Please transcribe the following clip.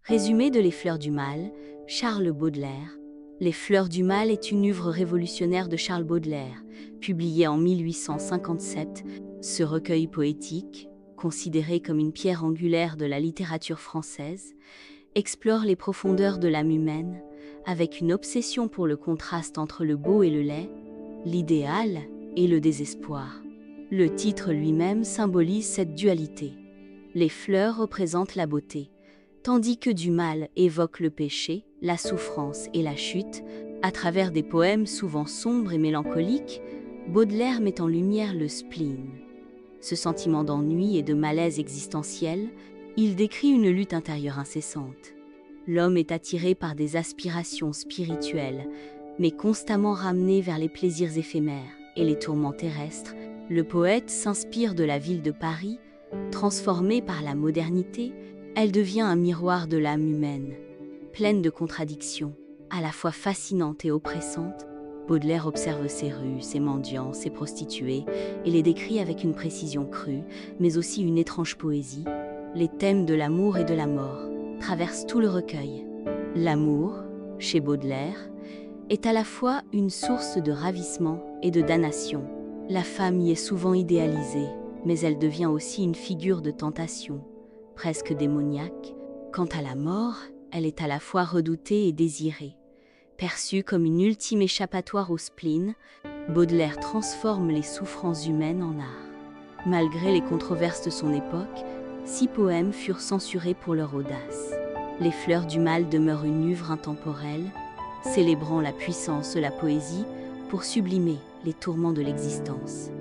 Résumé de Les Fleurs du Mal, Charles Baudelaire. Les Fleurs du Mal est une œuvre révolutionnaire de Charles Baudelaire, publiée en 1857. Ce recueil poétique, considéré comme une pierre angulaire de la littérature française, explore les profondeurs de l'âme humaine, avec une obsession pour le contraste entre le beau et le laid, l'idéal et le désespoir. Le titre lui-même symbolise cette dualité. Les fleurs représentent la beauté, tandis que du mal évoque le péché, la souffrance et la chute. À travers des poèmes souvent sombres et mélancoliques, Baudelaire met en lumière le spleen. Ce sentiment d'ennui et de malaise existentiel, il décrit une lutte intérieure incessante. L'homme est attiré par des aspirations spirituelles, mais constamment ramené vers les plaisirs éphémères et les tourments terrestres. Le poète s'inspire de la ville de Paris. Transformée par la modernité, elle devient un miroir de l'âme humaine. Pleine de contradictions, à la fois fascinante et oppressante, Baudelaire observe ses rues, ses mendiants, ses prostituées, et les décrit avec une précision crue, mais aussi une étrange poésie. Les thèmes de l'amour et de la mort traversent tout le recueil. L'amour, chez Baudelaire, est à la fois une source de ravissement et de damnation. La femme y est souvent idéalisée, mais elle devient aussi une figure de tentation, presque démoniaque. Quant à la mort, elle est à la fois redoutée et désirée. Perçue comme une ultime échappatoire au spleen, Baudelaire transforme les souffrances humaines en art. Malgré les controverses de son époque, 6 poèmes furent censurés pour leur audace. Les Fleurs du Mal demeurent une œuvre intemporelle, célébrant la puissance de la poésie pour sublimer les tourments de l'existence.